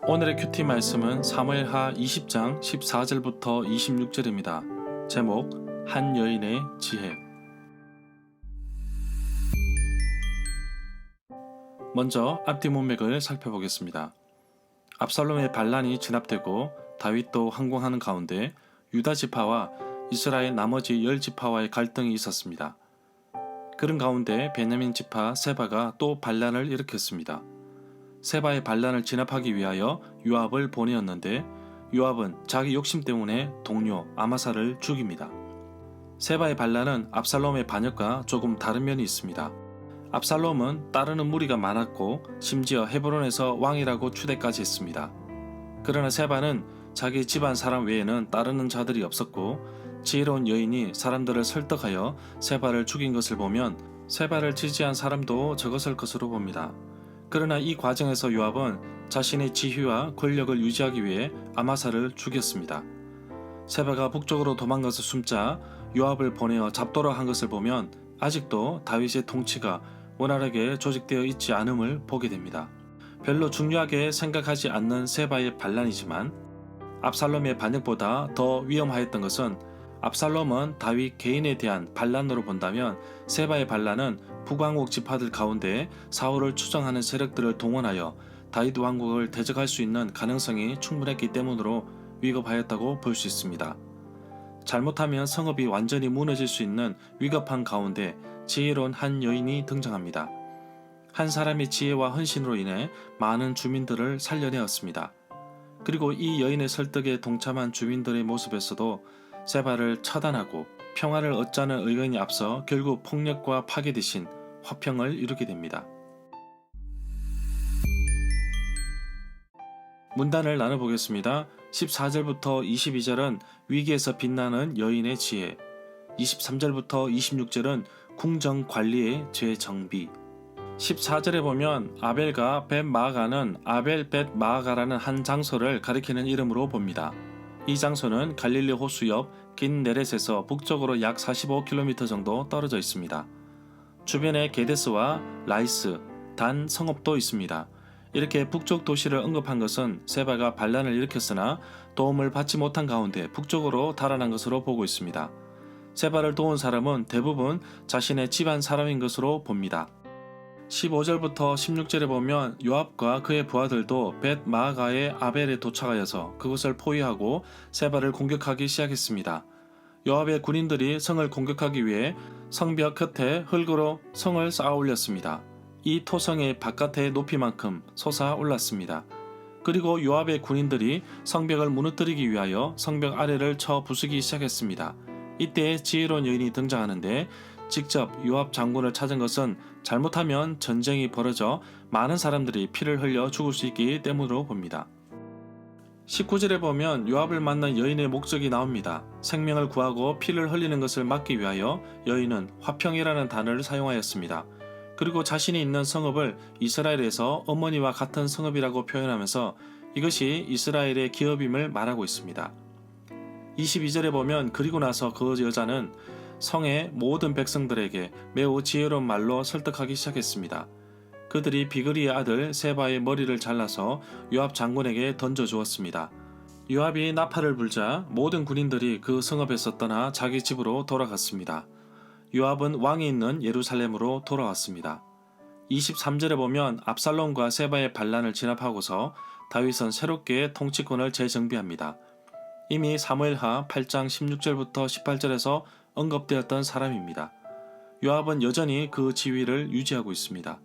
오늘의 큐티 말씀은 사무엘하 20장 14절부터 26절입니다. 제목 한 여인의 지혜. 먼저 앞뒤 문맥을 살펴보겠습니다. 압살롬의 반란이 진압되고 다윗도 항공하는 가운데 유다 지파와 이스라엘 나머지 10지파와의 갈등이 있었습니다. 그런 가운데 베냐민 지파 세바가 또 반란을 일으켰습니다. 세바의 반란을 진압하기 위하여 요압을 보내었는데 요압은 자기 욕심 때문에 동료 아마사를 죽입니다. 세바의 반란은 압살롬의 반역과 조금 다른 면이 있습니다. 압살롬은 따르는 무리가 많았고 심지어 헤브론에서 왕이라고 추대까지 했습니다. 그러나 세바는 자기 집안 사람 외에는 따르는 자들이 없었고 지혜로운 여인이 사람들을 설득하여 세바를 죽인 것을 보면 세바를 지지한 사람도 적었을 것으로 봅니다. 그러나 이 과정에서 요압은 자신의 지휘와 권력을 유지하기 위해 아마사를 죽였습니다. 세바가 북쪽으로 도망가서 숨자 요압을 보내어 잡도록 한 것을 보면 아직도 다윗의 통치가 원활하게 조직되어 있지 않음을 보게 됩니다. 별로 중요하게 생각하지 않는 세바의 반란이지만 압살롬의 반역보다 더 위험하였던 것은 압살롬은 다윗 개인에 대한 반란으로 본다면 세바의 반란은 북왕국 지파들 가운데 사울을 추종하는 세력들을 동원하여 다윗 왕국을 대적할 수 있는 가능성이 충분했기 때문으로 위급하였다고 볼 수 있습니다. 잘못하면 성읍이 완전히 무너질 수 있는 위급한 가운데 지혜로운 한 여인이 등장합니다. 한 사람의 지혜와 헌신으로 인해 많은 주민들을 살려내었습니다. 그리고 이 여인의 설득에 동참한 주민들의 모습에서도 세바를 처단하고 평화를 얻자는 의견이 앞서 결국 폭력과 파괴 대신 화평을 이루게 됩니다. 문단을 나눠보겠습니다. 14절부터 22절은 위기에서 빛나는 여인의 지혜, 23절부터 26절은 궁정 관리의 재정비, 14절에 보면 아벨과 벳마아가는 아벨 벳마아가라는 한 장소를 가리키는 이름으로 봅니다. 이 장소는 갈릴리 호수 옆 긴네렛에서 북쪽으로 약 45km 정도 떨어져 있습니다. 주변에 게데스와 라이스, 단 성읍도 있습니다. 이렇게 북쪽 도시를 언급한 것은 세바가 반란을 일으켰으나 도움을 받지 못한 가운데 북쪽으로 달아난 것으로 보고 있습니다. 세바를 도운 사람은 대부분 자신의 집안 사람인 것으로 봅니다. 15절부터 16절에 보면 요압과 그의 부하들도 벳마아가의 아벨에 도착하여서 그곳을 포위하고 세바를 공격하기 시작했습니다. 요압의 군인들이 성을 공격하기 위해 성벽 끝에 흙으로 성을 쌓아 올렸습니다. 이 토성의 바깥의 높이만큼 솟아 올랐습니다. 그리고 요압의 군인들이 성벽을 무너뜨리기 위하여 성벽 아래를 쳐 부수기 시작했습니다. 이때 지혜로운 여인이 등장하는데 직접 요압 장군을 찾은 것은 잘못하면 전쟁이 벌어져 많은 사람들이 피를 흘려 죽을 수 있기 때문으로 봅니다. 19절에 보면 요압을 만난 여인의 목적이 나옵니다. 생명을 구하고 피를 흘리는 것을 막기 위하여 여인은 화평이라는 단어를 사용하였습니다. 그리고 자신이 있는 성읍을 이스라엘에서 어머니와 같은 성읍이라고 표현하면서 이것이 이스라엘의 기업임을 말하고 있습니다. 22절에 보면 그리고 나서 그 여자는 성의 모든 백성들에게 매우 지혜로운 말로 설득하기 시작했습니다. 그들이 비그리의 아들 세바의 머리를 잘라서 요압 장군에게 던져주었습니다. 요압이 나팔을 불자 모든 군인들이 그 성읍에서 떠나 자기 집으로 돌아갔습니다. 요압은 왕이 있는 예루살렘으로 돌아왔습니다. 23절에 보면 압살롬과 세바의 반란을 진압하고서 다윗은 새롭게 통치권을 재정비합니다. 이미 사무엘하 8장 16절부터 18절에서 언급되었던 사람입니다. 요압은 여전히 그 지위를 유지하고 있습니다.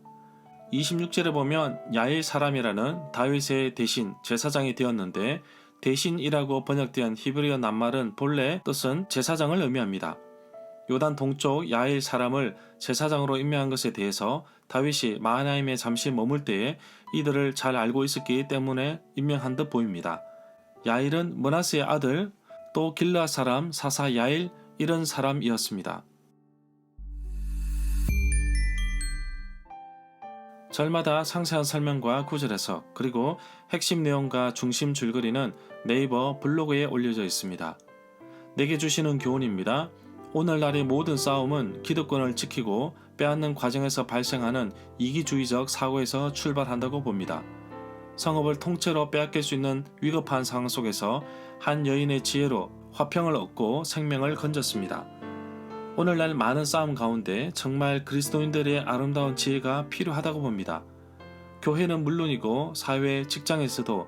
26절에 보면 야일 사람이라는 다윗의 대신 제사장이 되었는데 대신이라고 번역된 히브리어 낱말은 본래 뜻은 제사장을 의미합니다. 요단 동쪽 야일 사람을 제사장으로 임명한 것에 대해서 다윗이 마하나임에 잠시 머물 때에 이들을 잘 알고 있었기 때문에 임명한 듯 보입니다. 야일은 므낫세의 아들, 또 길르앗 사람 사사 야일 이런 사람이었습니다. 절마다 상세한 설명과 구절 해석 그리고 핵심 내용과 중심 줄거리는 네이버 블로그에 올려져 있습니다. 내게 주시는 교훈입니다. 오늘날의 모든 싸움은 기득권을 지키고 빼앗는 과정에서 발생하는 이기주의적 사고에서 출발한다고 봅니다. 성읍을 통째로 빼앗길 수 있는 위급한 상황 속에서 한 여인의 지혜로 화평을 얻고 생명을 건졌습니다. 오늘날 많은 싸움 가운데 정말 그리스도인들의 아름다운 지혜가 필요하다고 봅니다. 교회는 물론이고 사회, 직장에서도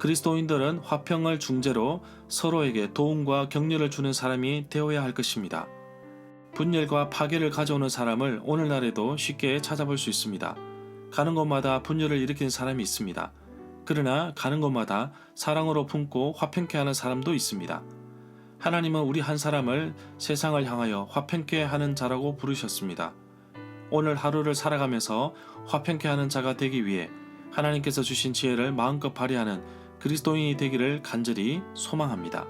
그리스도인들은 화평을 중재로 서로에게 도움과 격려를 주는 사람이 되어야 할 것입니다. 분열과 파괴를 가져오는 사람을 오늘날에도 쉽게 찾아볼 수 있습니다. 가는 곳마다 분열을 일으키는 사람이 있습니다. 그러나 가는 곳마다 사랑으로 품고 화평케 하는 사람도 있습니다. 하나님은 우리 한 사람을 세상을 향하여 화평케 하는 자라고 부르셨습니다. 오늘 하루를 살아가면서 화평케 하는 자가 되기 위해 하나님께서 주신 지혜를 마음껏 발휘하는 그리스도인이 되기를 간절히 소망합니다.